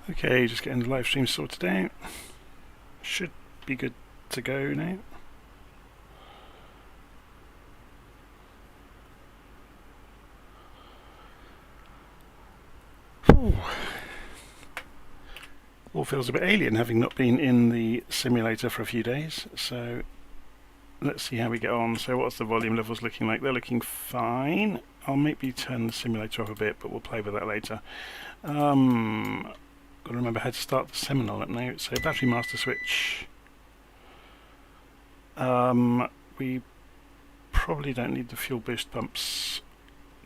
Okay, just getting the live stream sorted out. Should be good to go now. Whew. All feels a bit alien having not been in the simulator for a few days, so let's see how we get on. So what's the volume levels looking like? They're looking fine. I'll maybe turn the simulator off a bit, but we'll play with that later. Got to remember how to start the Seminole at now. So battery master switch. We probably don't need the fuel boost pumps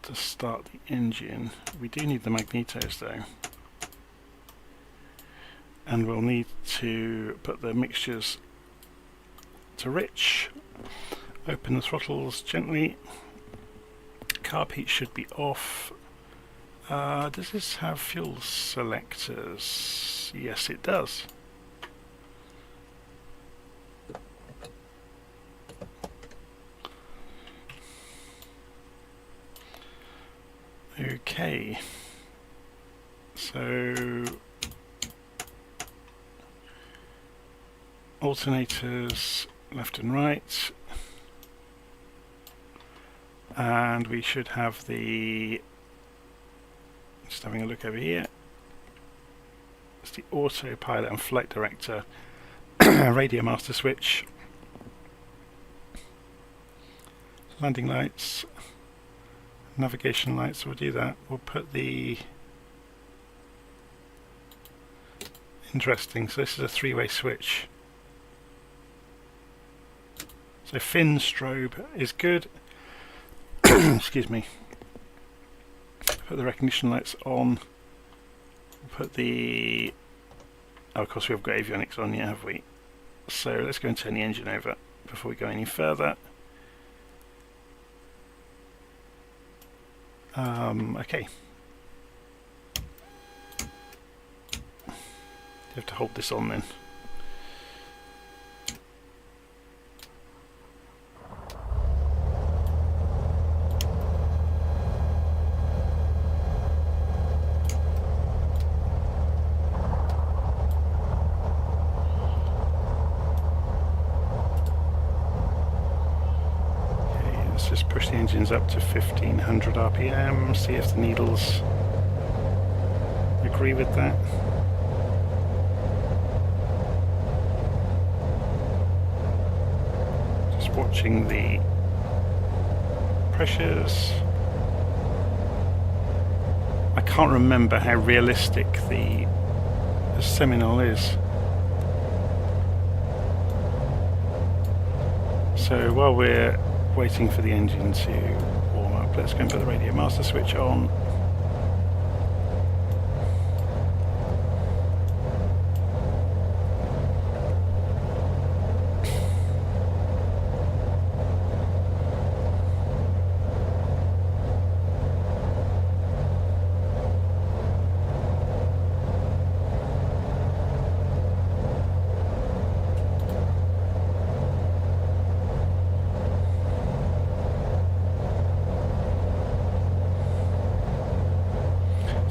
to start the engine. We do need the magnetos though. And we'll need to put the mixtures to rich. Open the throttles gently. Carb heat should be off. Does this have fuel selectors? Yes, it does. Okay. So alternators left and right. And we should have the, just having a look over here, it's the autopilot and flight director radio master switch, landing lights, navigation lights. We'll do that. We'll put the, interesting, so this is a three-way switch. So fin strobe is good. Excuse me. Put the recognition lights on. Put the, oh, of course we have got avionics on, yeah, have we? So let's go and turn the engine over before we go any further. Okay. You have to hold this on then. Just push the engines up to 1500 RPM, see if the needles agree with that. Just watching the pressures. I can't remember how realistic the Seminole is. So while we're waiting for the engine to warm up, let's go and put the radio master switch on.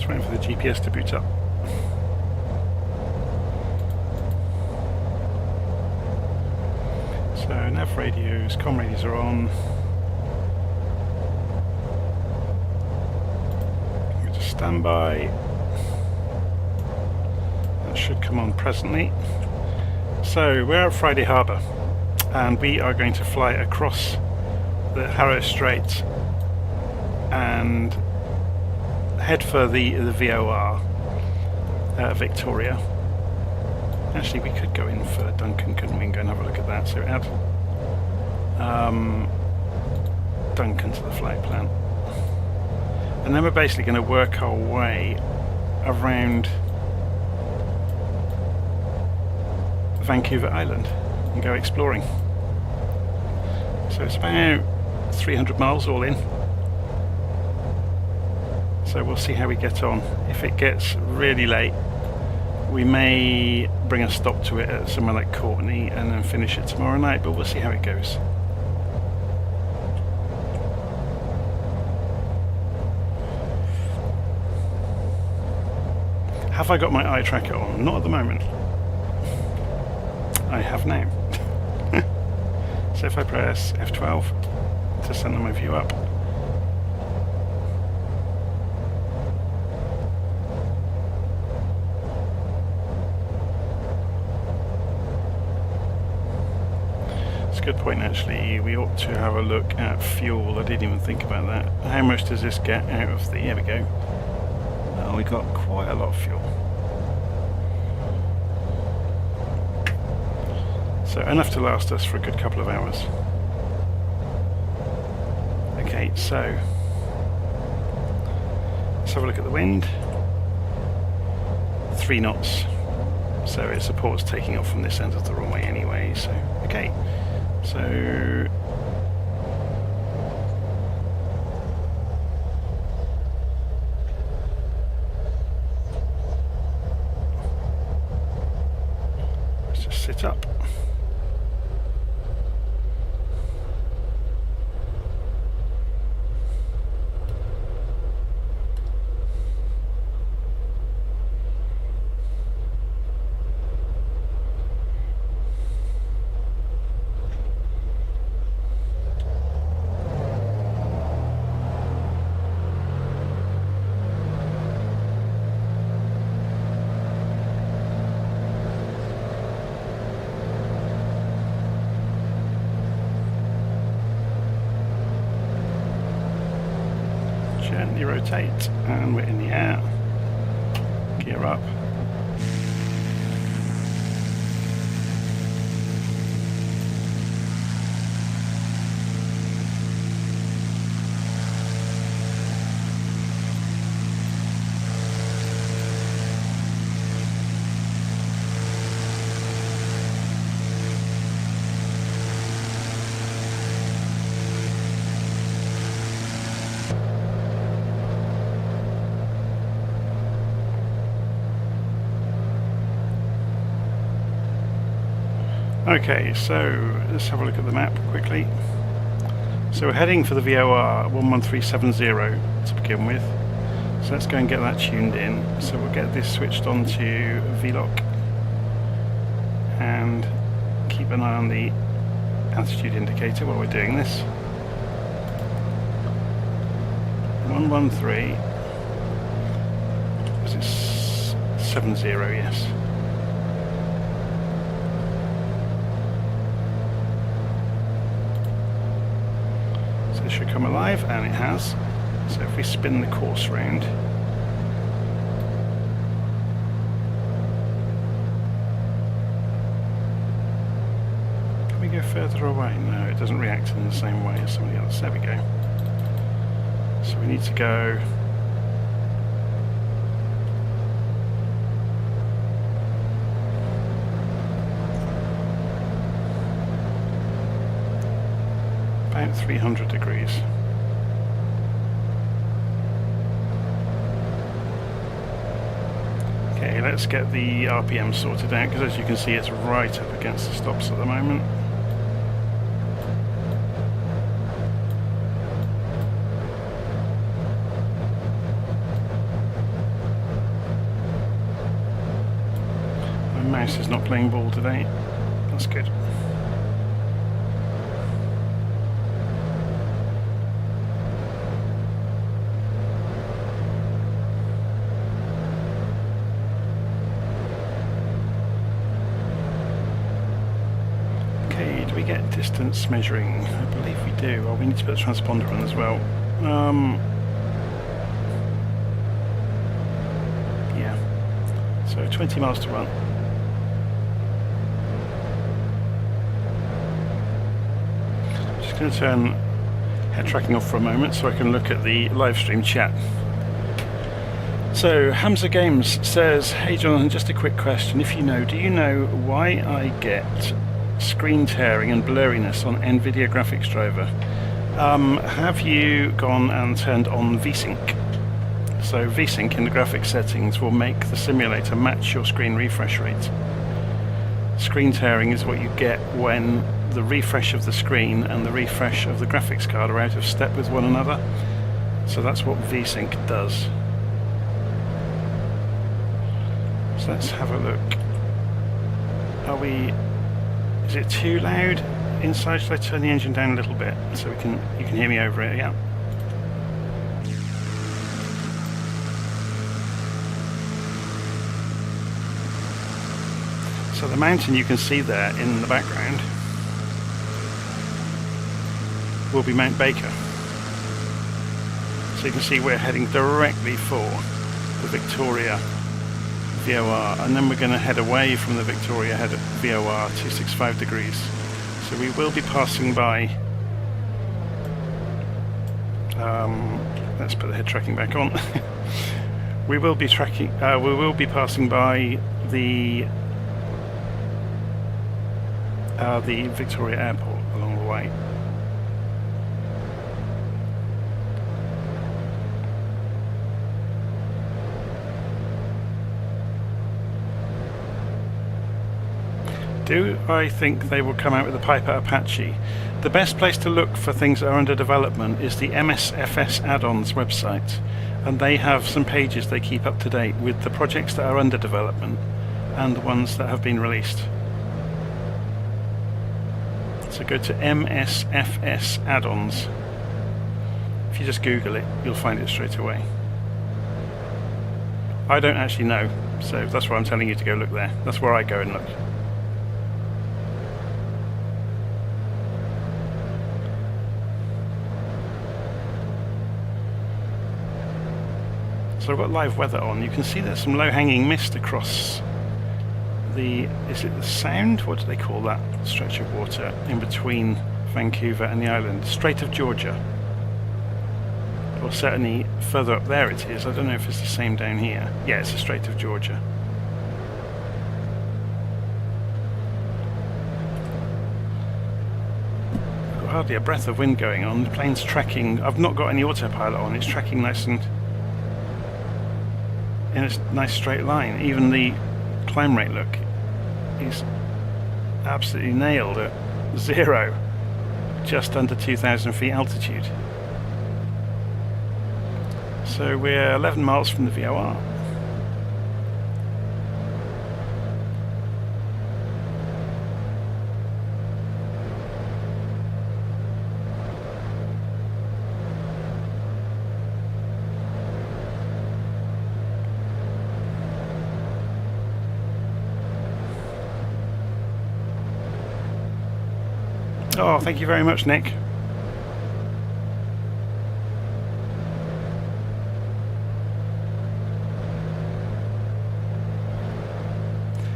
Waiting for the GPS to boot up. So nav radios, comm radios are on. Go to standby. That should come on presently. So we're at Friday Harbour and we are going to fly across the Harrow Strait and head for the VOR, Victoria. Actually, we could go in for Duncan, couldn't we, and go and have a look at that. So add Duncan to the flight plan. And then we're basically going to work our way around Vancouver Island and go exploring. So it's about 300 miles all in. So we'll see how we get on. If it gets really late, we may bring a stop to it at somewhere like Courtney and then finish it tomorrow night, but we'll see how it goes. Have I got my eye tracker on? Not at the moment. I have now. So if I press F12 to send my view up, it's a good point actually. We ought to have a look at fuel. I didn't even think about that. How much does this get out of the... Here we go. Well, we got quite a lot of fuel. So enough to last us for a good couple of hours. Okay, so let's have a look at the wind. 3 knots. So it supports taking off from this end of the runway anyway. So okay, so let's just sit up. Gently rotate, and we're in the air. Gear up. Okay, so let's have a look at the map quickly. So we're heading for the VOR 11370 to begin with. So let's go and get that tuned in. So we'll get this switched on to VLOC and keep an eye on the altitude indicator while we're doing this. 113, was it 70, yes. Should come alive, and it has. So if we spin the course round, can we go further away? No, it doesn't react in the same way as some of the others. There we go. So we need to go about 300 degrees. Okay, let's get the RPM sorted out, because as you can see it's right up against the stops at the moment. My mouse is not playing ball today. That's good. Distance measuring, I believe we do. Well, we need to put the transponder on as well. Yeah, so 20 miles to run. I'm just going to turn head tracking off for a moment so I can look at the live stream chat. So Hamza Games says, hey Jonathan, just a quick question. If you know, do you know why I get screen tearing and blurriness on NVIDIA graphics driver? Have you gone and turned on VSync? So VSync in the graphics settings will make the simulator match your screen refresh rate. Screen tearing is what you get when the refresh of the screen and the refresh of the graphics card are out of step with one another. So that's what VSync does. So let's have a look. Are we... Is it too loud inside? Should I turn the engine down a little bit so you can hear me over it? Yeah. So the mountain you can see there in the background will be Mount Baker. So you can see we're heading directly for the Victoria VOR, and then we're going to head away from the Victoria head at VOR 265 degrees. So we will be passing by, let's put the head tracking back on. we will be passing by the Victoria Airport along the way. Do I think they will come out with the Piper Apache? The best place to look for things that are under development is the MSFS add-ons website, and they have some pages they keep up to date with the projects that are under development and the ones that have been released. So go to MSFS add-ons. If you just Google it, you'll find it straight away. I don't actually know, so that's why I'm telling you to go look there. That's where I go and look. So I've got live weather on. You can see there's some low-hanging mist across the, is it the Sound? What do they call that stretch of water in between Vancouver and the island? Strait of Georgia. Or certainly further up there it is. I don't know if it's the same down here. Yeah, it's the Strait of Georgia. I've got hardly a breath of wind going on. The plane's tracking. I've not got any autopilot on. It's tracking nice and in a nice straight line. Even the climb rate, look, is absolutely nailed at 0, just under 2,000 feet altitude. So we're 11 miles from the VOR. Oh, thank you very much, Nick.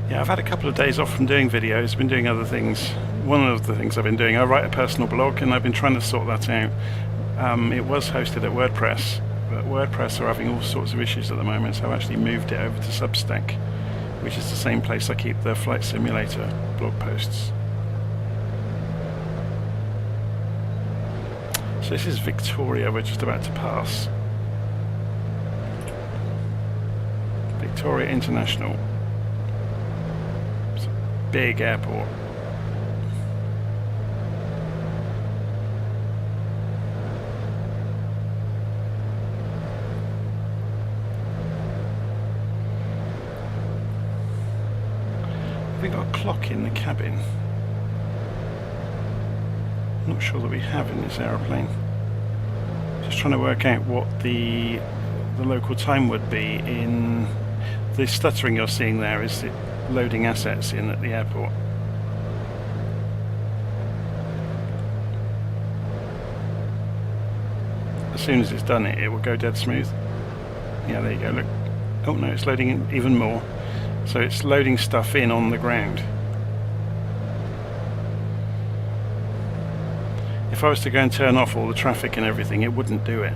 Yeah, I've had a couple of days off from doing videos, been doing other things. One of the things I've been doing, I write a personal blog and I've been trying to sort that out. It was hosted at WordPress, but WordPress are having all sorts of issues at the moment, so I've actually moved it over to Substack, which is the same place I keep the Flight Simulator blog posts. So this is Victoria, we're just about to pass. Victoria International. It's a big airport. Have we got a clock in the cabin? Not sure that we have in this aeroplane. Just trying to work out what the local time would be in the stuttering you're seeing there. Is it loading assets in at the airport? As soon as it's done it will go dead smooth. Yeah, there you go, look. Oh no, it's loading in even more. So it's loading stuff in on the ground. If I was to go and turn off all the traffic and everything, it wouldn't do it.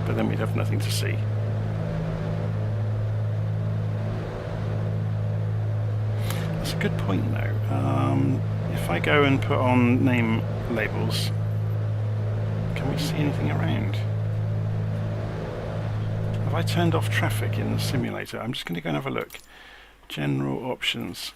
But then we'd have nothing to see. That's a good point though. If I go and put on name labels, can we see anything around? Have I turned off traffic in the simulator? I'm just going to go and have a look. General options.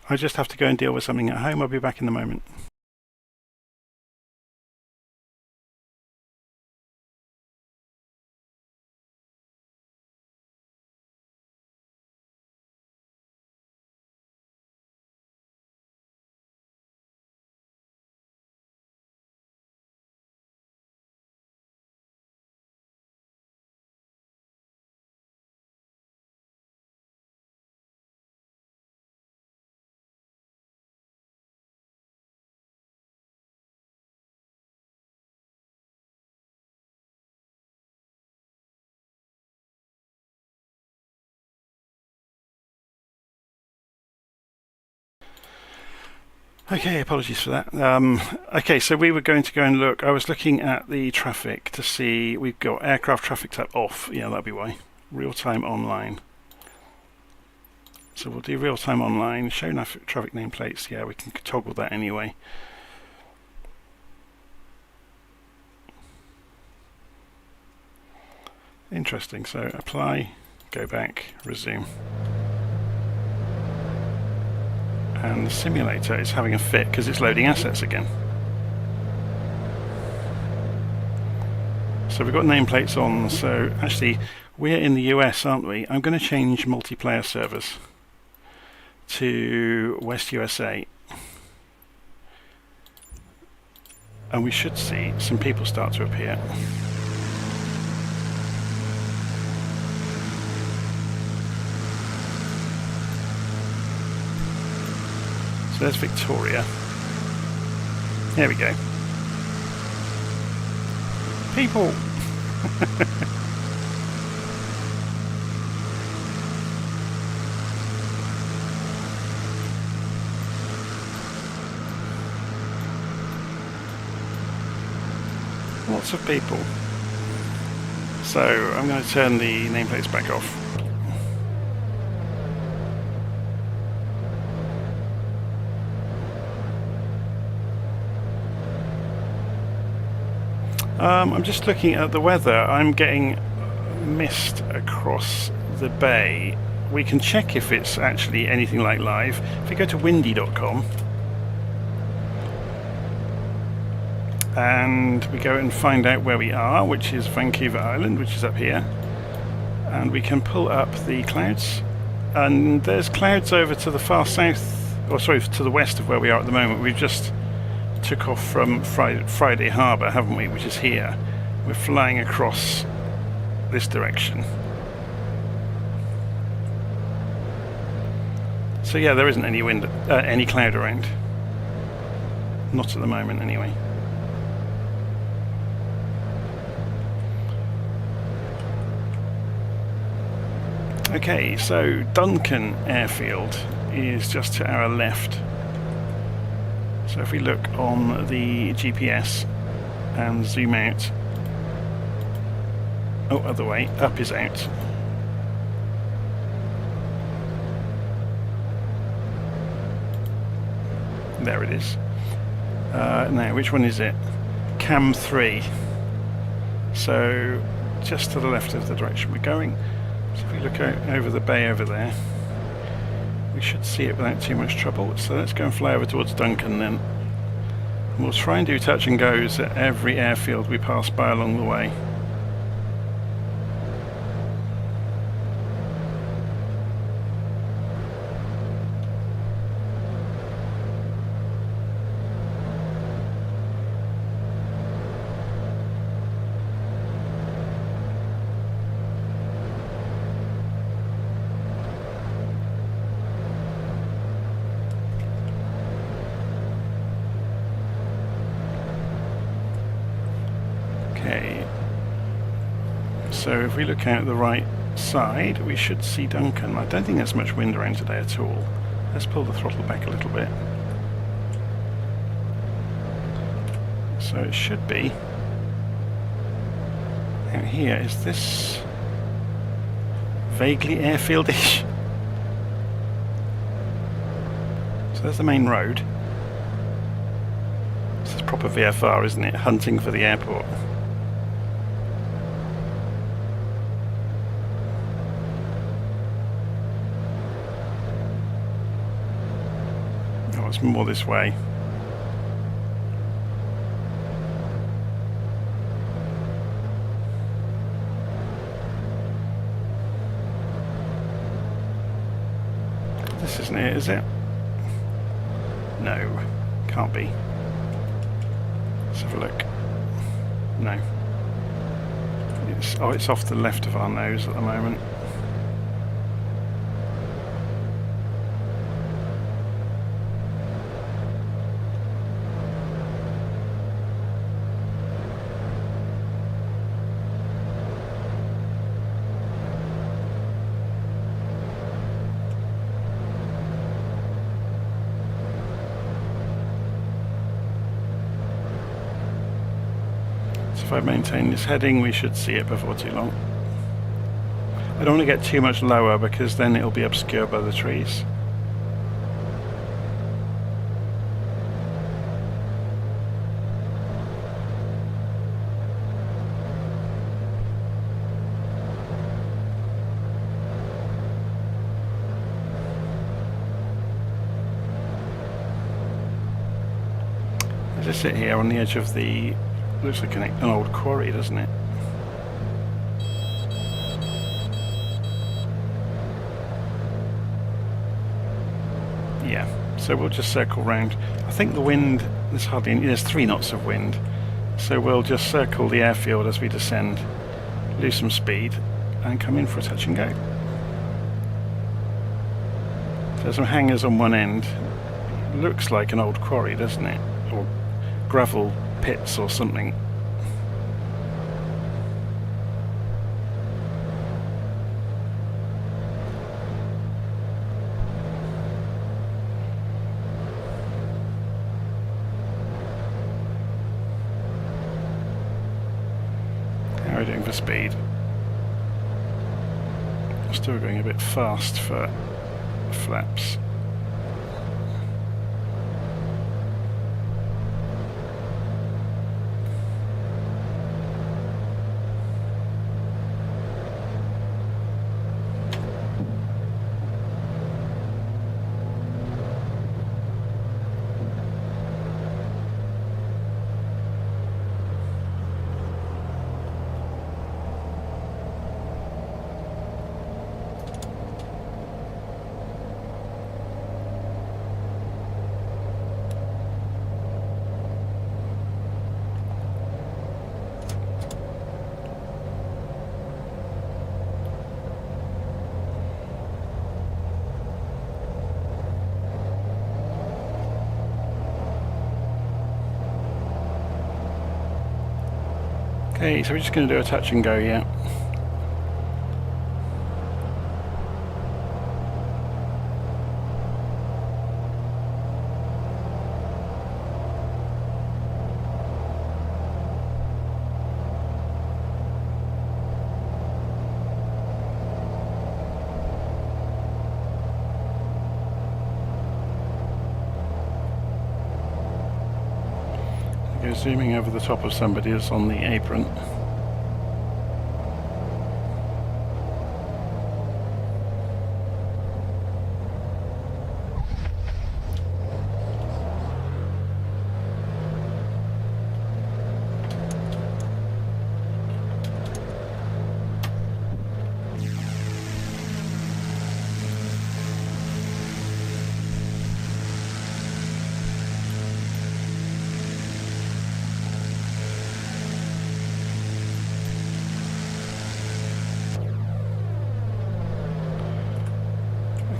I just have to go and deal with something at home. I'll be back in a moment. Okay, apologies for that. Okay, so we were going to go and look. I was looking at the traffic to see. We've got aircraft traffic type off. Yeah, that'll be why. Real-time online. So we'll do real-time online. Show traffic nameplates. Yeah, we can toggle that anyway. Interesting. So apply, go back, resume. And the simulator is having a fit because it's loading assets again. So we've got nameplates on. So actually, we're in the US, aren't we? I'm going to change multiplayer servers to West USA. And we should see some people start to appear. So there's Victoria. There we go. People! Lots of people. So I'm going to turn the nameplates back off. I'm just looking at the weather. I'm getting mist across the bay. We can check if it's actually anything like live. If we go to windy.com and we go and find out where we are, which is Vancouver Island, which is up here, and we can pull up the clouds, and there's clouds over to the far south, or sorry, to the west of where we are at the moment. We've just took off from Friday Harbour, haven't we, which is here. We're flying across this direction. So yeah, there isn't any wind, any cloud around. Not at the moment anyway. Okay, so Duncan airfield is just to our left. So if we look on the GPS and zoom out, oh, other way, up is out. There it is. Now, which one is it? Cam 3. So just to the left of the direction we're going. So if we look out over the bay over there, we should see it without too much trouble. So let's go and fly over towards Duncan then. And we'll try and do touch and goes at every airfield we pass by along the way. So if we look out the right side, we should see Duncan. I don't think there's much wind around today at all. Let's pull the throttle back a little bit. So it should be out here. Is this vaguely airfieldish? So there's the main road. This is proper VFR, isn't it? Hunting for the airport. it's more this way. This isn't it, is it? No, can't be. Let's have a look. No. It's off the left of our nose at the moment. If I maintain this heading, we should see it before too long. I don't want to get too much lower because then it'll be obscured by the trees. I just sit here on the edge of the... looks like an old quarry, doesn't it? Yeah, so we'll just circle round. I think the wind, there's 3 knots of wind, so we'll just circle the airfield as we descend, lose some speed, and come in for a touch and go. There's some hangars on one end. Looks like an old quarry, doesn't it? Or gravel pits or something. How are we doing for speed? I'm still going a bit fast for flaps. Okay, so we're just going to do a touch and go, yeah. Go zooming over the top of somebody that's on the apron.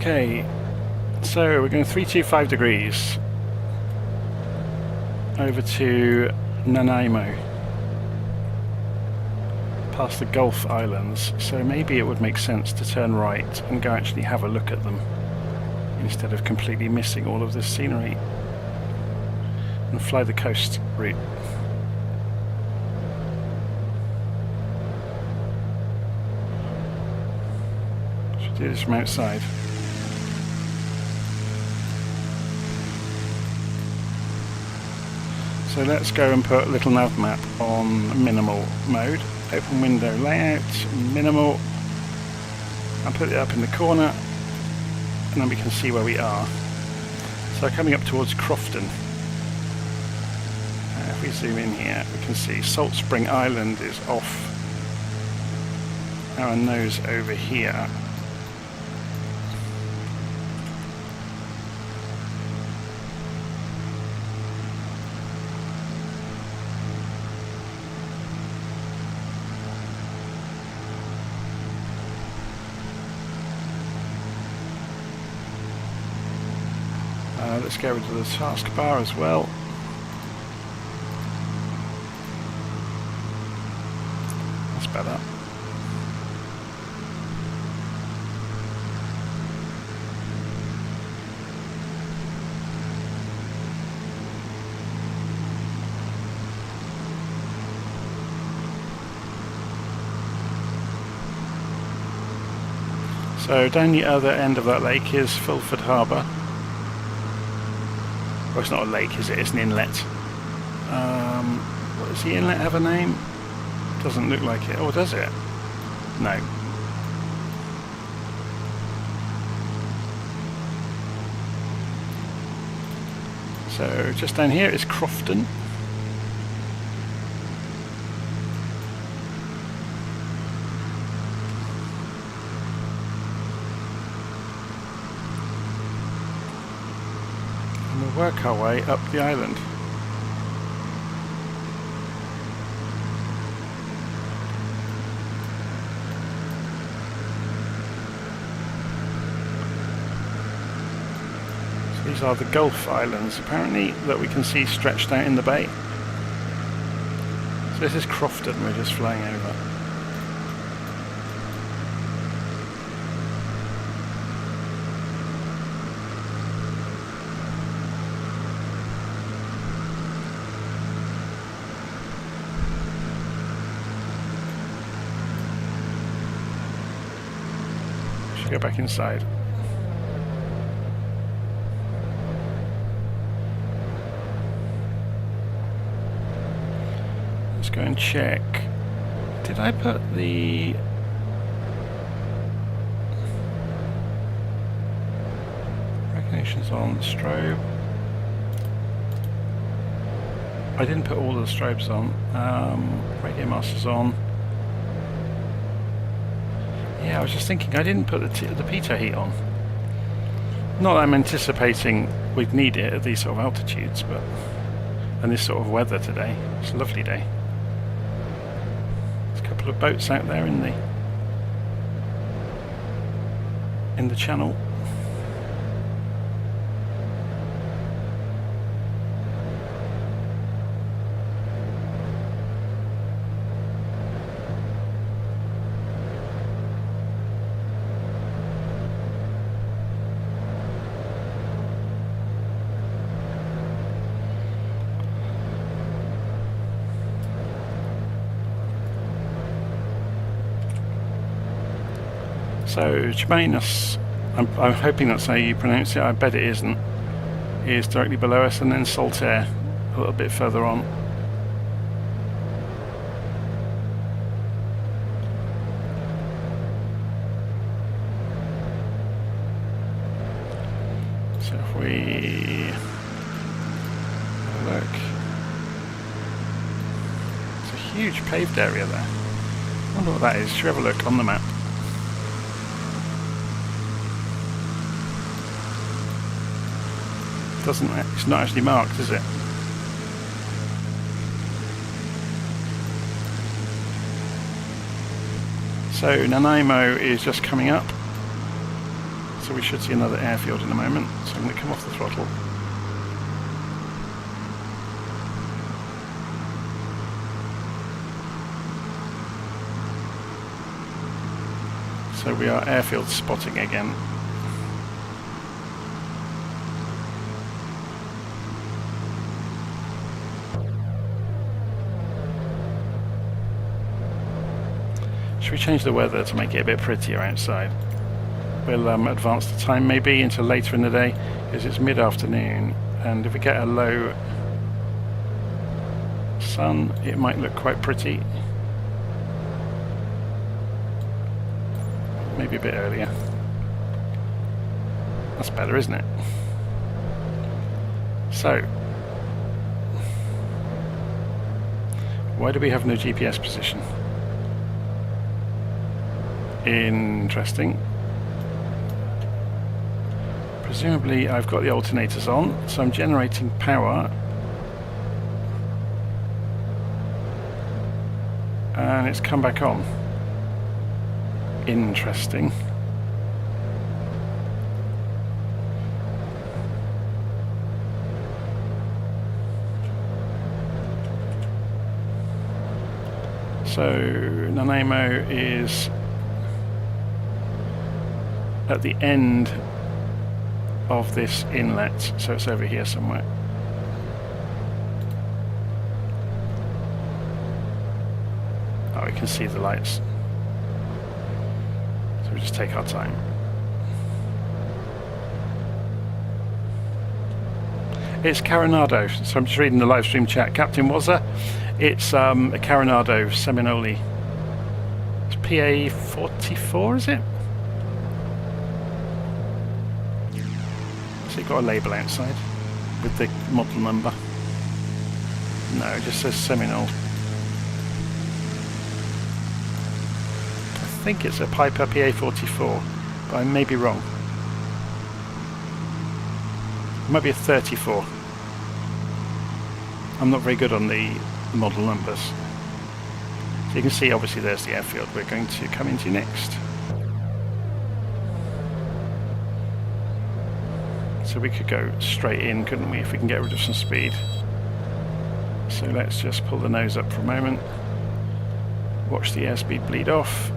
Okay, so we're going 325 degrees over to Nanaimo, past the Gulf Islands, so maybe it would make sense to turn right and go actually have a look at them instead of completely missing all of this scenery and fly the coast route. Should do this from outside. So let's go and put LittleNavMap on minimal mode. Open window layout, minimal, and put it up in the corner, and then we can see where we are. So coming up towards Crofton. If we zoom in here, we can see Salt Spring Island is off our nose over here. Let's go into the taskbar as well. That's better. So down the other end of that lake is Fulford Harbour. Well, it's not a lake, is it? It's an inlet. Does the inlet have a name? Doesn't look like it. Or does it? No. So just down here is Crofton. Work our way up the island. So these are the Gulf Islands, apparently, that we can see stretched out in the bay. So this is Crofton we're just flying over. Go back inside. Let's go and check. Did I put the recognitions on the strobe? I didn't put all the strobes on. Radio master's on. Yeah, I was just thinking I didn't put the pitot heat on. Not that I'm anticipating we'd need it at these sort of altitudes, but and this sort of weather today. It's a lovely day. There's a couple of boats out there in the channel. So Germanus, I'm hoping that's how you pronounce it, I bet it isn't, is directly below us, and then Saltaire a little bit further on. So if we have a look, it's a huge paved area there. I wonder what that is. Should we have a look on the map? It's not actually marked, is it? So Nanaimo is just coming up, so we should see another airfield in a moment. So I'm going to come off the throttle. So we are airfield spotting again. Should we change the weather to make it a bit prettier outside? We'll advance the time maybe into later in the day, because it's mid-afternoon, and if we get a low sun, it might look quite pretty. Maybe a bit earlier. That's better, isn't it? So, why do we have no GPS position? Interesting. Presumably I've got the alternators on, so I'm generating power. And it's come back on. Interesting. So Nanaimo is at the end of this inlet, so it's over here somewhere. Oh, we can see the lights. So we just take our time. It's Coronado, so I'm just reading the live stream chat. Captain Wazza, it's a Coronado Seminole. It's PA44, is it? So you've got a label outside with the model number. No, it just says Seminole. I think it's a Piper PA44, but I may be wrong. It might be a 34. I'm not very good on the model numbers. So you can see, obviously, there's the airfield we're going to come into next. So we could go straight in, couldn't we, if we can get rid of some speed. So let's just pull the nose up for a moment. Watch the airspeed bleed off.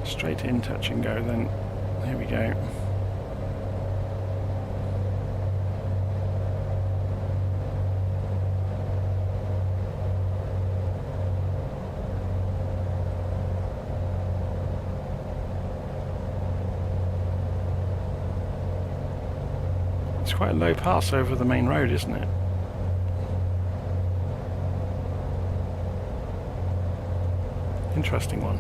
Straight in, touch and go then. Here we go. It's quite a low pass over the main road, isn't it? Interesting one.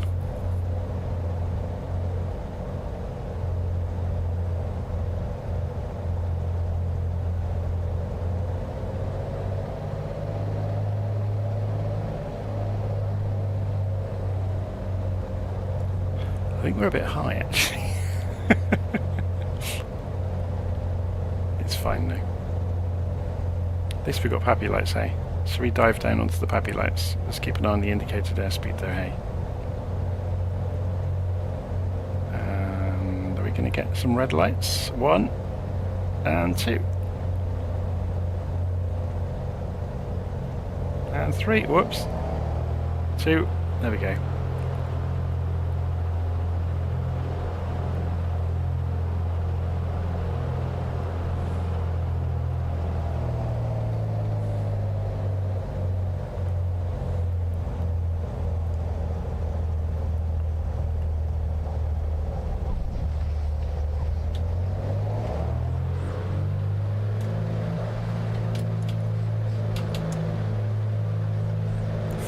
I think we're a bit high, actually. It's fine now. At least we've got pappy lights, hey? So we dive down onto the pappy lights. Let's keep an eye on the indicated airspeed there, hey? And are we going to get some red lights? 1 and 2. And 3. Whoops. 2. There we go.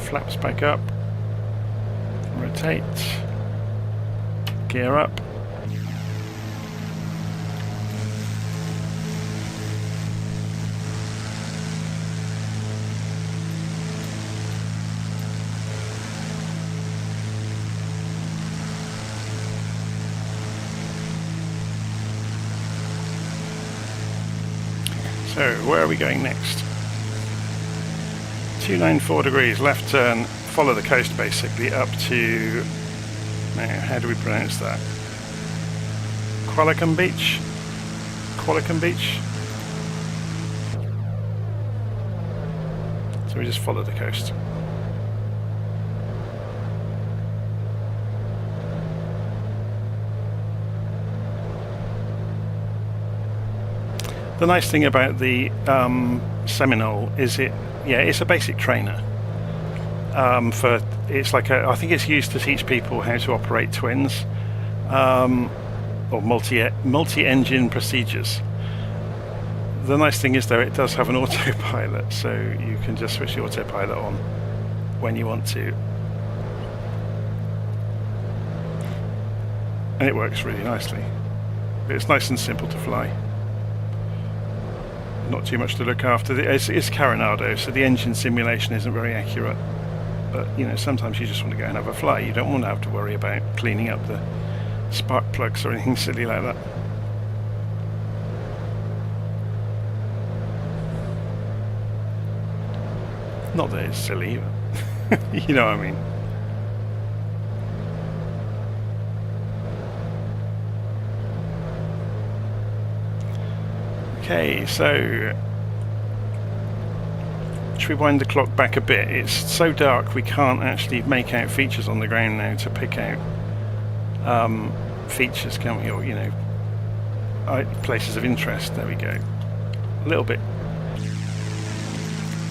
Flaps back up, rotate, gear up. So, where are we going next? 294 degrees, left turn, follow the coast basically up to, now how do we pronounce that? Qualicum Beach? Qualicum Beach? So we just follow the coast. The nice thing about the Seminole is it's a basic trainer. I think it's used to teach people how to operate twins, or multi-engine procedures. The nice thing is though, it does have an autopilot, so you can just switch the autopilot on when you want to. And it works really nicely. It's nice and simple to fly. Not too much to look after. It's Coronado, so the engine simulation isn't very accurate. But sometimes you just want to go and have a fly. You don't want to have to worry about cleaning up the spark plugs or anything silly like that. Not that it's silly, but you know what I mean. Okay, so should we wind the clock back a bit? It's so dark we can't actually make out features on the ground now to pick out features, can we? Or places of interest. There we go. A little bit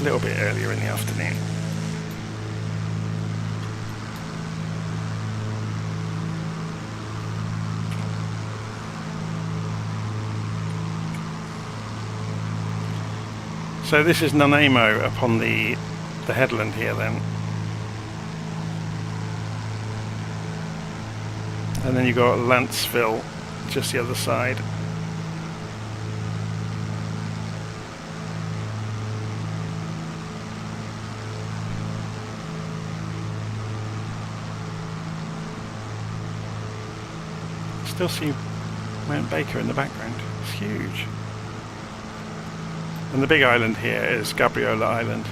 earlier in the afternoon. So this is Nanaimo upon the headland here then. And then you've got Lanceville just the other side. Still see Mount Baker in the background. It's huge. And the big island here is Gabriola Island.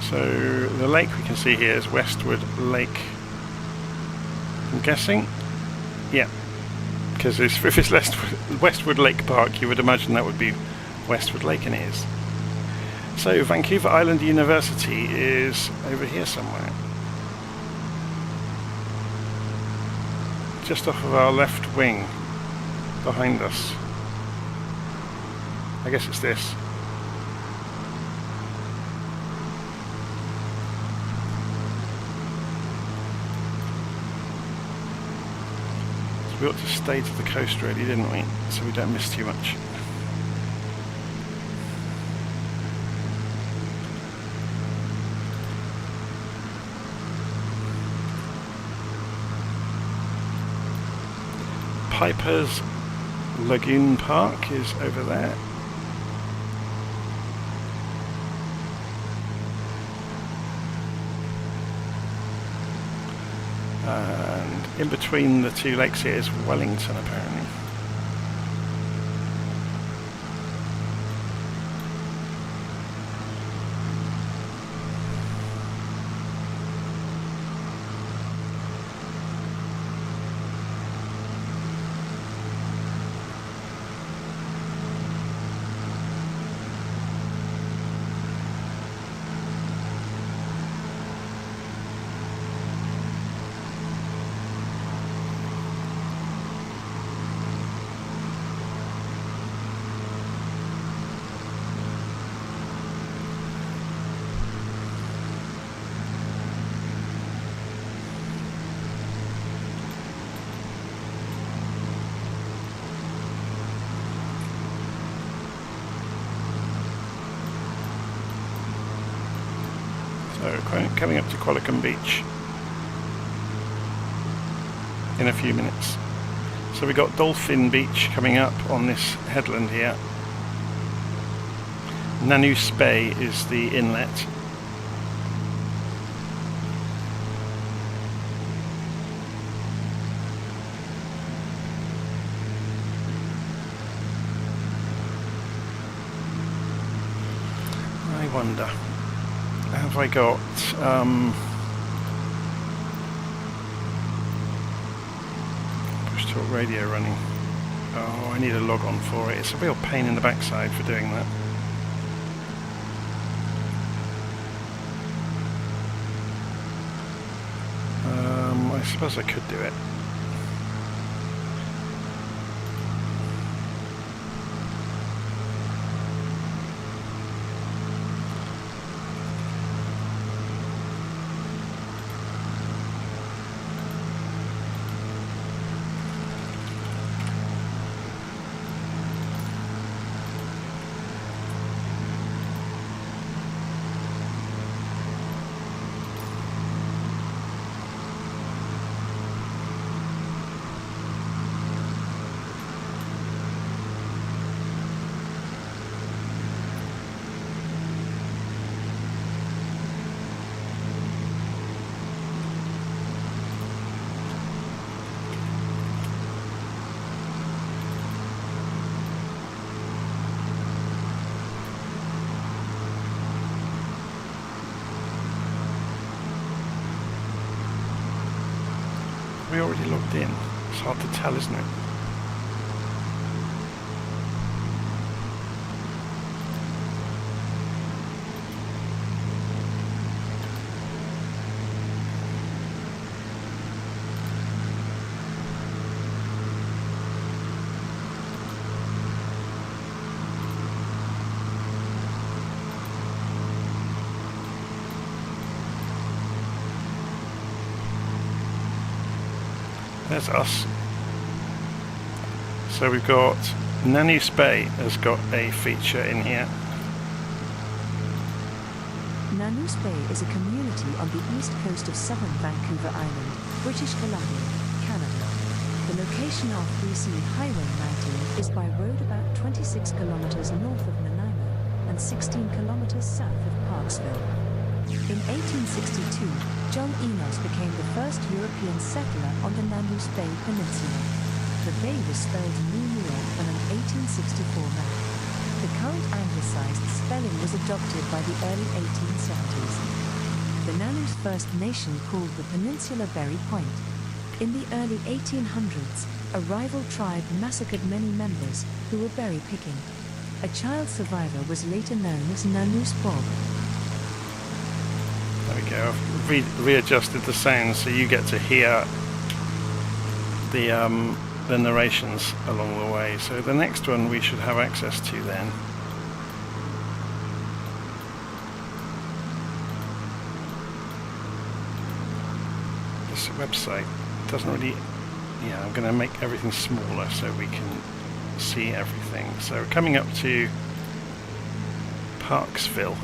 So the lake we can see here is Westwood Lake. I'm guessing? Yeah. Because if it's Westwood Lake Park, you would imagine that would be Westwood Lake, and it is. So Vancouver Island University is over here somewhere. Just off of our left wing, behind us. I guess it's this. So we ought to stay to the coast really, didn't we? So we don't miss too much. Piper's Lagoon Park is over there. And in between the two lakes here is Wellington, apparently. So coming up to Qualicum Beach in a few minutes. So we got Dolphin Beach coming up on this headland here. Nanoose Bay is the inlet. I wonder, have I got push talk radio running? Oh, I need a log on for it. It's a real pain in the backside for doing that. I suppose I could do it. We already logged in. It's hard to tell, isn't it? There's us. So we've got Nanaimo Bay has got a feature in here. Nanaimo Bay is a community on the east coast of southern Vancouver Island, British Columbia, Canada. The location of 3C Highway 19 is by road about 26 kilometers north of Nanaimo and 16 kilometers south of Parksville. In 1862, John Enos became the first European settler on the Nanaimo Bay Peninsula. The bay was spelled Nunua on an 1864 map. The current anglicized spelling was adopted by the early 1870s. The Nanaimo's First Nation called the peninsula Berry Point. In the early 1800s, a rival tribe massacred many members who were berry picking. A child survivor was later known as Nanaimo's Bob. There we go. I've readjusted the sound so you get to hear the narrations along the way. So the next one we should have access to then. This website doesn't really... Yeah, I'm going to make everything smaller so we can see everything. So we're coming up to Parksville.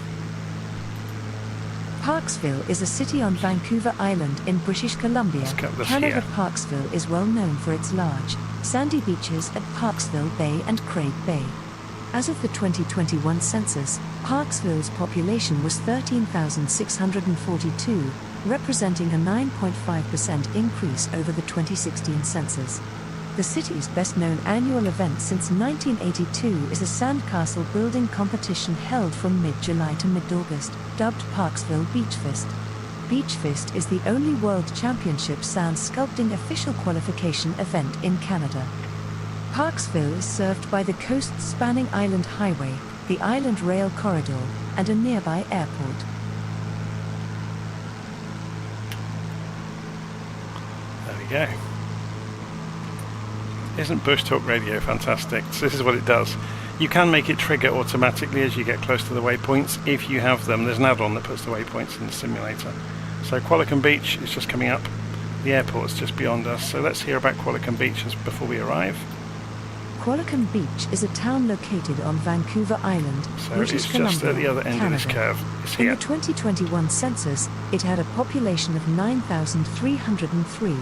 Parksville is a city on Vancouver Island in British Columbia. Canada. Parksville is well known for its large, sandy beaches at Parksville Bay and Craig Bay. As of the 2021 census, Parksville's population was 13,642, representing a 9.5% increase over the 2016 census. The city's best-known annual event since 1982 is a sandcastle building competition held from mid-July to mid-August, dubbed Parksville Beach Fest. Beach Fest is the only World Championship sand sculpting official qualification event in Canada. Parksville is served by the coast-spanning Island Highway, the Island Rail Corridor, and a nearby airport. There we go. Isn't Bush Talk Radio fantastic? So this is what it does. You can make it trigger automatically as you get close to the waypoints if you have them. There's an add-on that puts the waypoints in the simulator. So Qualicum Beach is just coming up. The airport's just beyond us. So let's hear about Qualicum Beach before we arrive. Qualicum Beach is a town located on Vancouver Island, so British Columbia, just at the other end Canada. of this curve. It's here. In the 2021 census, it had a population of 9,303.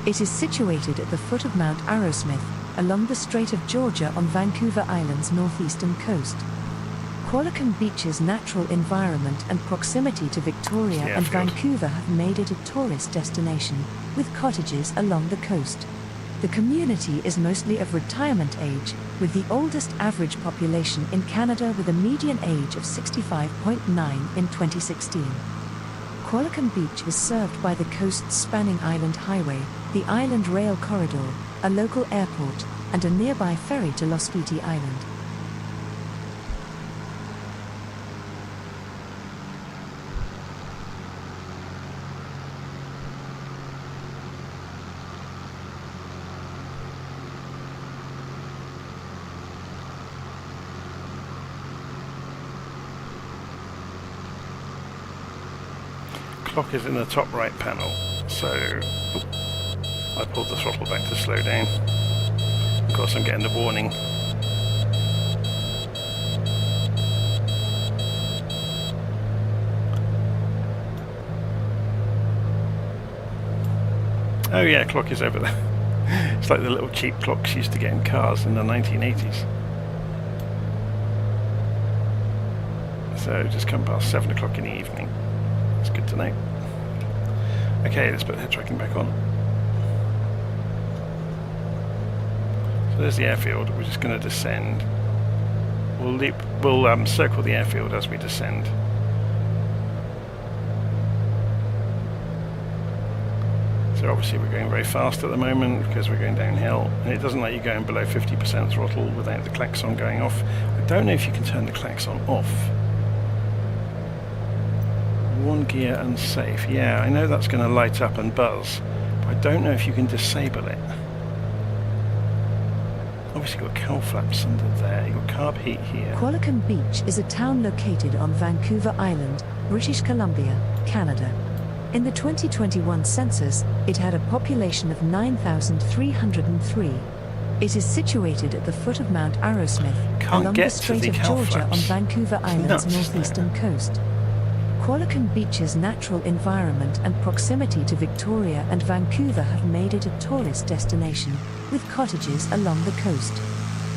It is situated at the foot of Mount Arrowsmith, along the Strait of Georgia on Vancouver Island's northeastern coast. Qualicum Beach's natural environment and proximity to Victoria and Vancouver have made it a tourist destination, with cottages along the coast. The community is mostly of retirement age, with the oldest average population in Canada with a median age of 65.9 in 2016. Qualicum Beach is served by the coast-spanning Island Highway, the Island Rail Corridor, a local airport, and a nearby ferry to Lospiti Island. clock is in the top right panel, so I pulled the throttle back to slow down. Of course I'm getting the warning. Oh yeah, clock is over there. It's like the little cheap clocks used to get in cars in the 1980s. So just come past 7 o'clock in the evening. That's good to know. Okay, let's put head tracking back on. So there's the airfield. We're just going to descend. We'll circle the airfield as we descend. So obviously we're going very fast at the moment because we're going downhill, and it doesn't let you go in below 50% throttle without the klaxon going off. I don't know if you can turn the klaxon off. One gear unsafe. Yeah, I know that's going to light up and buzz, but I don't know if you can disable it. Obviously you've got cowl flaps under there, you've got carb heat here. Qualicum Beach is a town located on Vancouver Island, British Columbia, Canada. In the 2021 census, it had a population of 9,303. It is situated at the foot of Mount Arrowsmith, along the Strait of Georgia on Vancouver Island's northeastern coast. Qualicum Beach's natural environment and proximity to Victoria and Vancouver have made it a tourist destination, with cottages along the coast.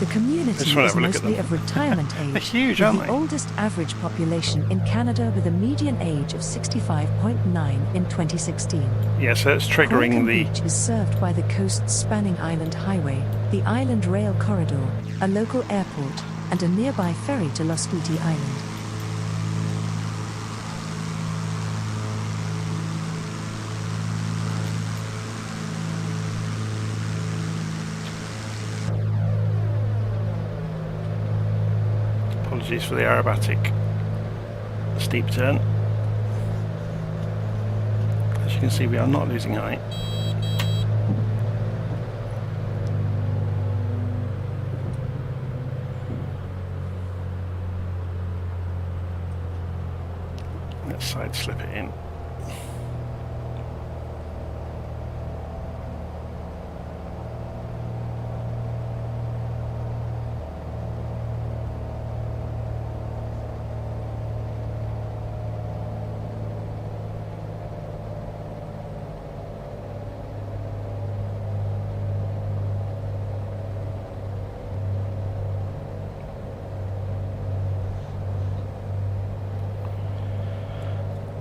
The community is mostly of retirement age, They're huge, with aren't the they? oldest average population in Canada with a median age of 65.9 in 2016. Yeah, so it's triggering Qualicum the... Beach is served by the coast-spanning Island Highway, the Island Rail Corridor, a local airport, and a nearby ferry to Losquiti Island. Apologies for the aerobatic steep turn. As you can see, we are not losing height. Let's side slip it in.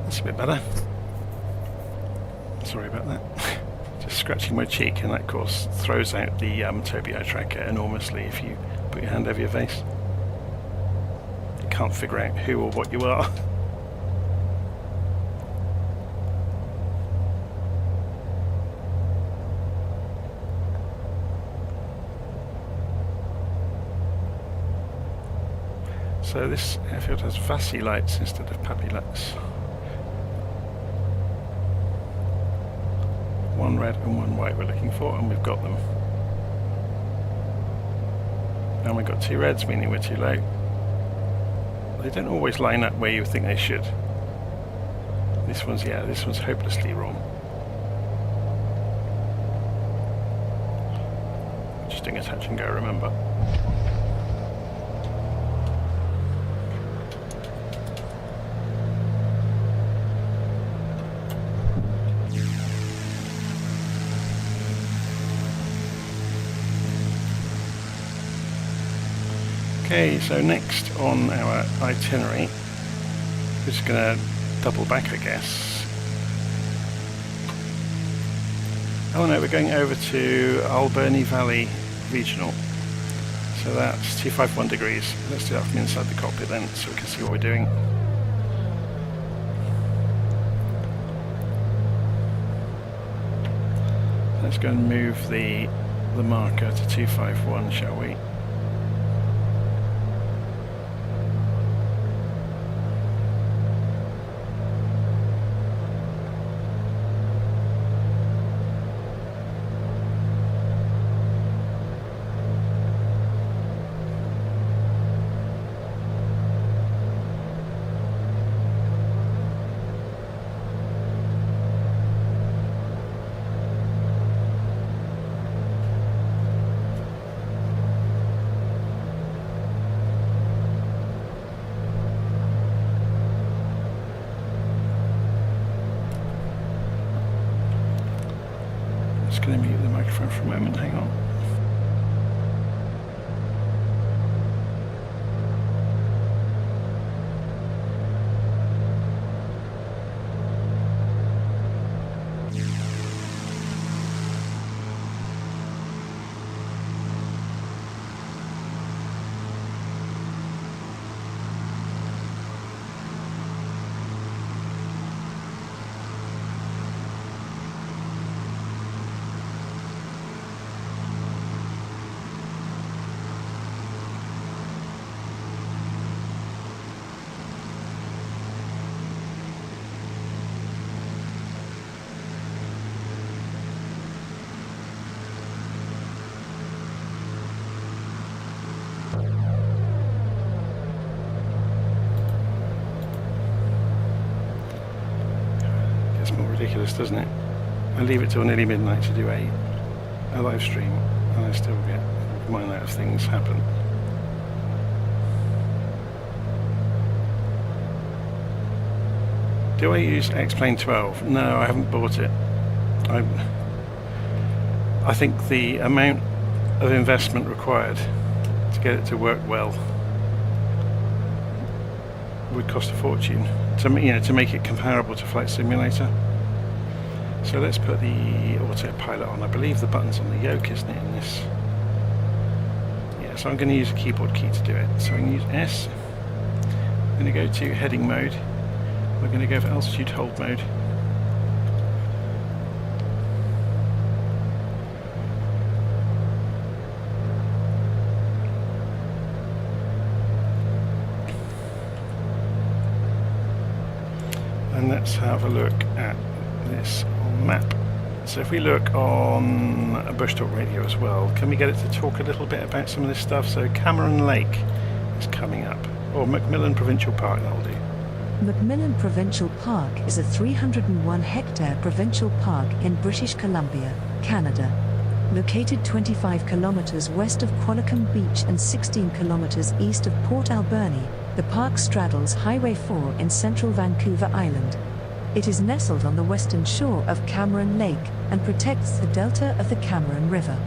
That's a bit better. Sorry about that. Just scratching my cheek, and that of course throws out the Tobii Eye Tracker enormously if you put your hand over your face. You can't figure out who or what you are. So this airfield has VASI lights instead of PAPI lights. One red and one white we're looking for, and we've got them. And we've got two reds, meaning we're too low. They don't always line up where you think they should. This one's hopelessly wrong. Just doing a touch and go, remember. Okay, so next on our itinerary, we're just going to double back, I guess. Oh no, we're going over to Alberni Valley Regional. So that's 251 degrees. Let's do that from inside the cockpit then, so we can see what we're doing. Let's go and move the marker to 251, shall we? microphone for a moment, hang on. Ridiculous, doesn't it? I leave it till nearly midnight to do a live stream, and I still get my night of things happen. Do I use X-Plane 12? No, I haven't bought it. I think the amount of investment required to get it to work well would cost a fortune. To make it comparable to Flight Simulator. So let's put the autopilot on. I believe the button's on the yoke, isn't it, in this? Yeah, so I'm going to use a keyboard key to do it. So I'm going to use S. I'm going to go to heading mode. We're going to go for altitude hold mode. And let's have a look at this map. So if we look on a Bush Talk radio as well, can we get it to talk a little bit about some of this stuff? So Cameron Lake is coming up, or Macmillan Provincial Park, that'll do. Macmillan Provincial Park is a 301-hectare provincial park in British Columbia, Canada. Located 25 kilometers west of Qualicum Beach and 16 kilometers east of Port Alberni, the park straddles Highway 4 in central Vancouver Island. It is nestled on the western shore of Cameron Lake and protects the delta of the Cameron River.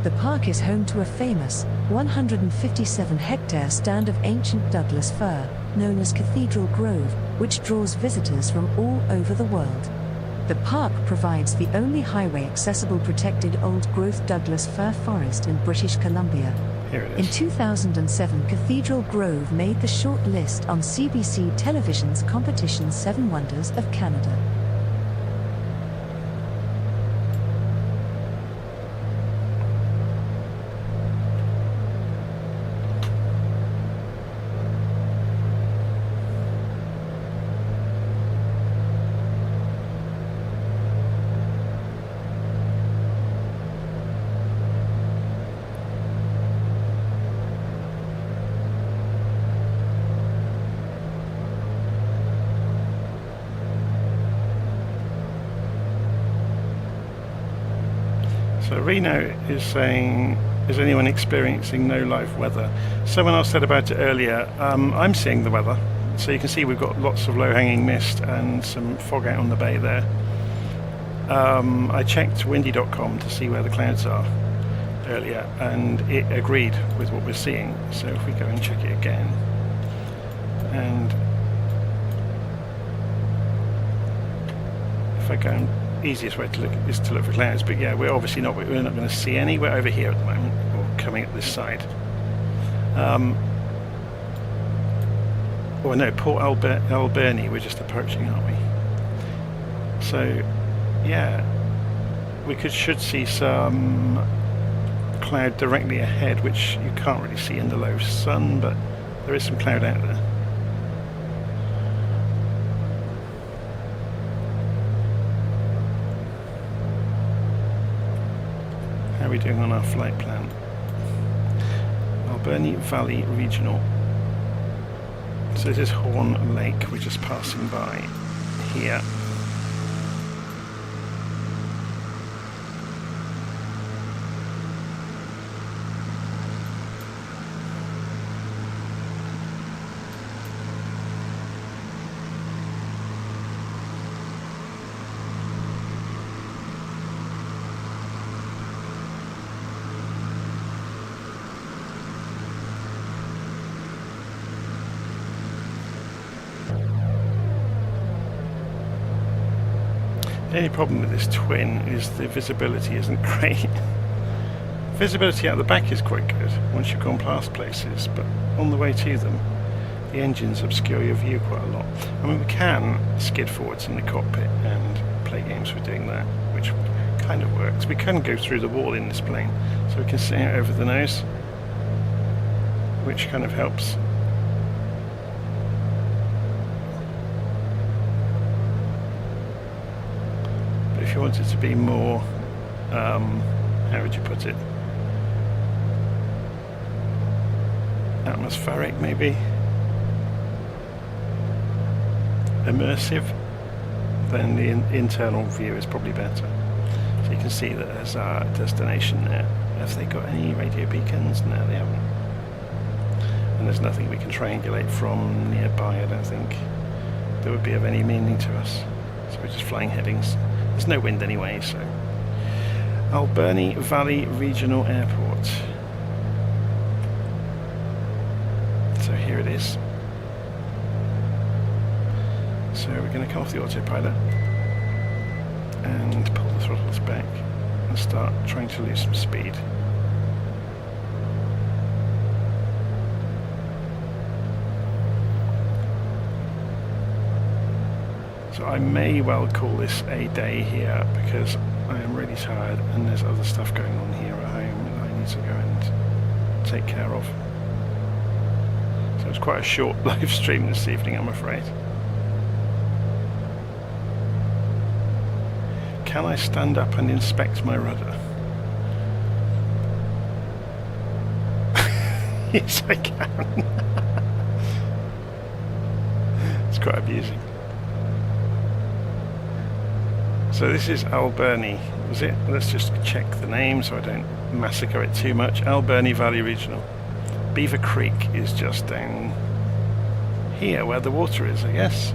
The park is home to a famous 157-hectare stand of ancient Douglas fir, known as Cathedral Grove, which draws visitors from all over the world. The park provides the only highway-accessible protected old-growth Douglas fir forest in British Columbia. Here it In is. 2007, Cathedral Grove made the short list on CBC Television's competition 7 Wonders of Canada. So Reno is saying, is anyone experiencing no live weather? Someone else said about it earlier. I'm seeing the weather. So you can see we've got lots of low-hanging mist and some fog out on the bay there. I checked windy.com to see where the clouds are earlier, and it agreed with what we're seeing. So if we go and check it again, and if I go and easiest way to look is to look for clouds, but yeah, we're obviously not going to see any. We're over here at the moment, or coming up this side. Or no, Port Alberni, we're just approaching, aren't we? So yeah, we should see some cloud directly ahead, which you can't really see in the low sun, but there is some cloud out there. How are we doing on our flight plan? Alberni Valley Regional. So this is Horn Lake, we're just passing by here. The only problem with this twin is the visibility isn't great. Visibility out the back is quite good once you've gone past places, but on the way to them, the engines obscure your view quite a lot. I mean, we can skid forwards in the cockpit and play games with doing that, which kind of works. We can go through the wall in this plane, so we can see out over the nose, which kind of helps. But if you wanted to be more, how would you put it? Atmospheric, maybe? Immersive, then the internal view is probably better. So you can see that there's our destination there. Have they got any radio beacons? No, they haven't. And there's nothing we can triangulate from nearby, I don't think. That would be of any meaning to us. So we're just flying headings. There's no wind anyway, so. Alberni Valley Regional Airport. So here it is. So we're going to come off the autopilot and pull the throttles back and start trying to lose some speed. So I may well call this a day here because I am really tired and there's other stuff going on here at home that I need to go and take care of. So it's quite a short live stream this evening, I'm afraid. Can I stand up and inspect my rudder? Yes, I can. It's quite amusing. So this is Alberni, was it? Let's just check the name so I don't massacre it too much. Alberni Valley Regional. Beaver Creek is just down here where the water is, I guess.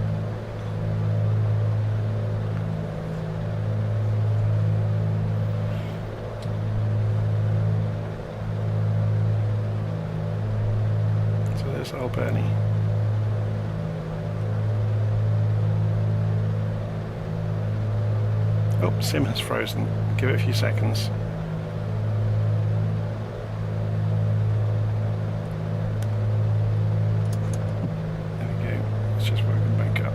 So there's Alberni. Oh, sim has frozen. Give it a few seconds. There we go. Let's just work them back up.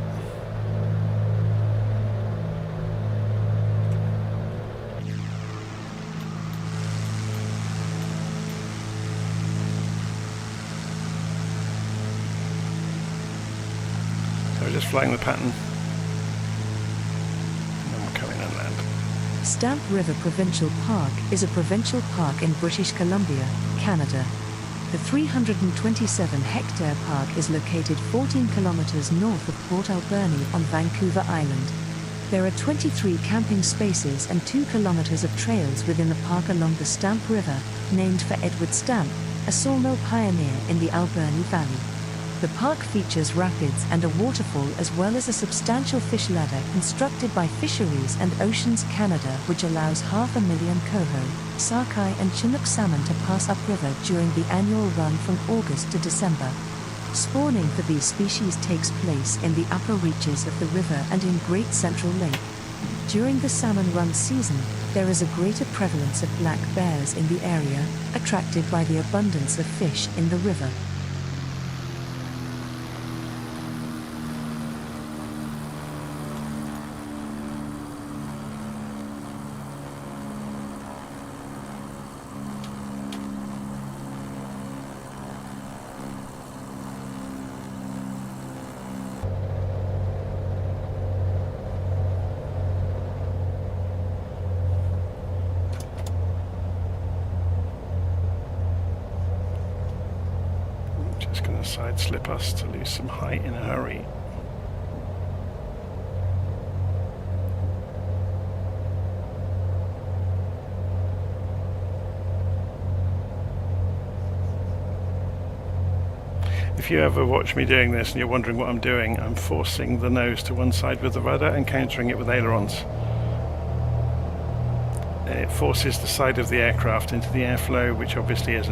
So we're just flying the pattern. Stamp River Provincial Park is a provincial park in British Columbia, Canada. The 327-hectare park is located 14 kilometers north of Port Alberni on Vancouver Island. There are 23 camping spaces and 2 kilometers of trails within the park along the Stamp River, named for Edward Stamp, a sawmill pioneer in the Alberni Valley. The park features rapids and a waterfall as well as a substantial fish ladder constructed by Fisheries and Oceans Canada, which allows 500,000 coho, sockeye and chinook salmon to pass upriver during the annual run from August to December. Spawning for these species takes place in the upper reaches of the river and in Great Central Lake. During the salmon run season, there is a greater prevalence of black bears in the area, attracted by the abundance of fish in the river. Just going to side slip us to lose some height in a hurry. If you ever watch me doing this and you're wondering what I'm doing, I'm forcing the nose to one side with the rudder and countering it with ailerons. It forces the side of the aircraft into the airflow, which obviously is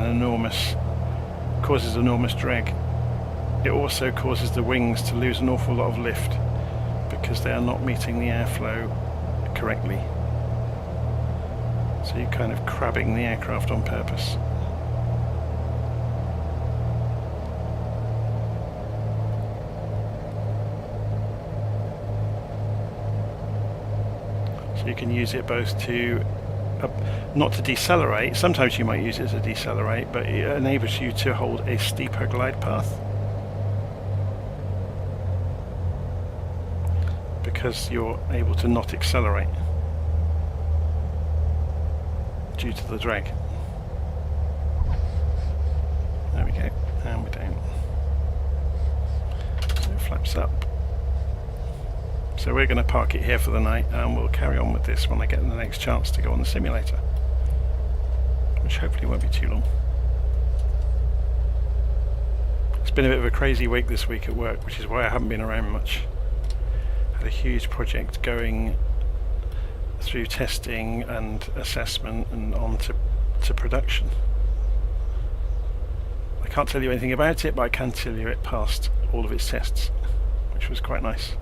causes enormous drag. It also causes the wings to lose an awful lot of lift because they are not meeting the airflow correctly. So you're kind of crabbing the aircraft on purpose. So you can use it both to, not to decelerate, sometimes you might use it to decelerate, but it enables you to hold a steeper glide path. Because you're able to not accelerate due to the drag. There we go, and we're down. So it flaps up. So we're going to park it here for the night, and we'll carry on with this when I get the next chance to go on the simulator, which hopefully won't be too long. It's been a bit of a crazy week this week at work, which is why I haven't been around much. Had a huge project going through testing and assessment and on to production. I can't tell you anything about it, but I can tell you it passed all of its tests, which was quite nice.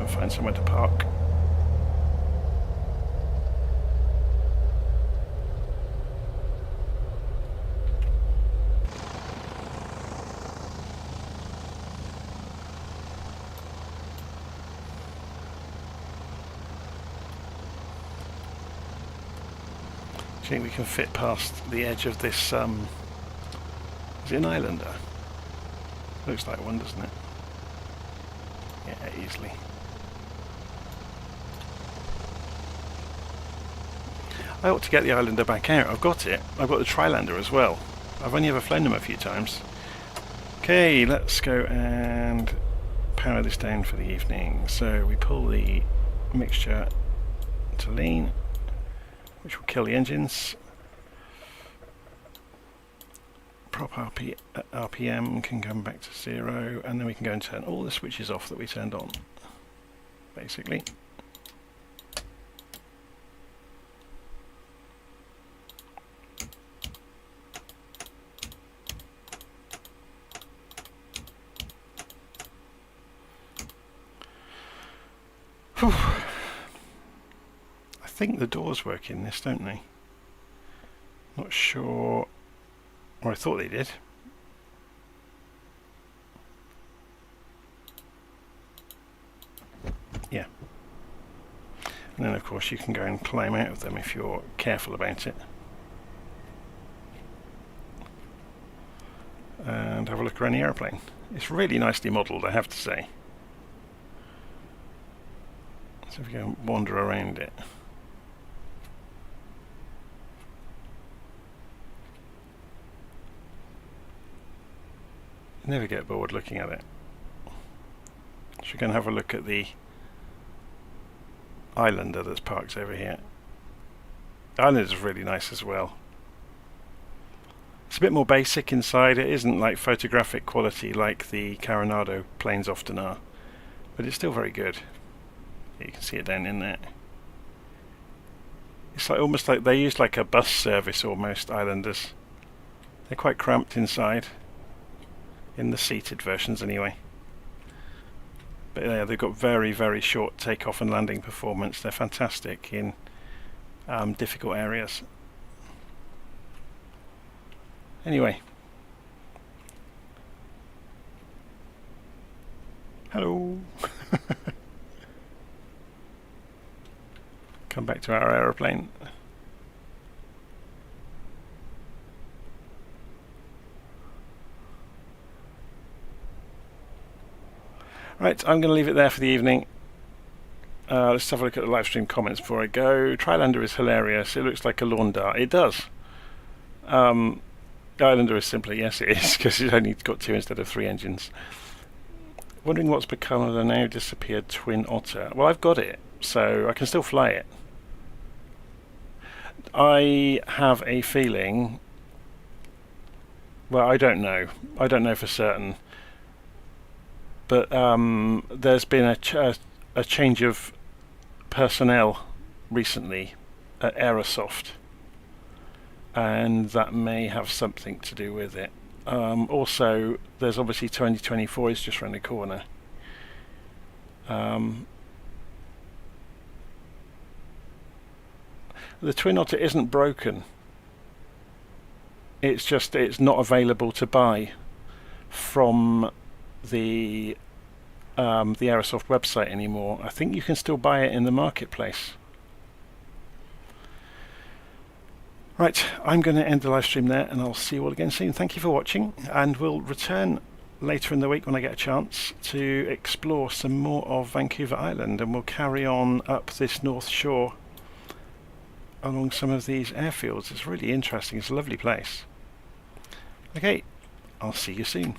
Find somewhere to park. I think we can fit past the edge of this, is it an Islander? Looks like one, doesn't it? Yeah, easily. I ought to get the Islander back out. I've got it. I've got the Trilander as well. I've only ever flown them a few times. Okay, let's go and power this down for the evening. So we pull the mixture to lean, which will kill the engines. Prop RPM can come back to 0, and then we can go and turn all the switches off that we turned on, basically. Whew. I think the doors work in this, don't they? Not sure. Or I thought they did. Yeah. And then of course you can go and climb out of them if you're careful about it. And have a look around the airplane. It's really nicely modelled, I have to say. So if we go and wander around it. Never get bored looking at it. So we're going to have a look at the Islander that's parked over here. The Islander is really nice as well. It's a bit more basic inside. It isn't like photographic quality like the Coronado planes often are, but it's still very good. You can see it down in there. It's like almost like they use like a bus service almost, Islanders. They're quite cramped inside. In the seated versions anyway. But yeah, they've got very, very short takeoff and landing performance. They're fantastic in difficult areas. Anyway. Hello. Come back to our aeroplane. Right, I'm going to leave it there for the evening. Let's have a look at the live stream comments before I go. Trilander is hilarious. It looks like a lawn dart. It does. Islander is simpler. Yes, it is, because it's only got 2 instead of 3 engines. Wondering what's become of the now disappeared Twin Otter. Well, I've got it, so I can still fly it. I have a feeling... Well, I don't know. I don't know for certain. but there's been a change of personnel recently at Aerosoft, and that may have something to do with it. Also, there's obviously 2024 is just around the corner. The Twin Otter isn't broken. It's just it's not available to buy from the Aerosoft website anymore. I think you can still buy it in the marketplace. Right, I'm going to end the live stream there, and I'll see you all again soon. Thank you for watching, and we'll return later in the week when I get a chance to explore some more of Vancouver Island, and we'll carry on up this north shore along some of these airfields. It's really interesting. It's a lovely place. Okay, I'll see you soon.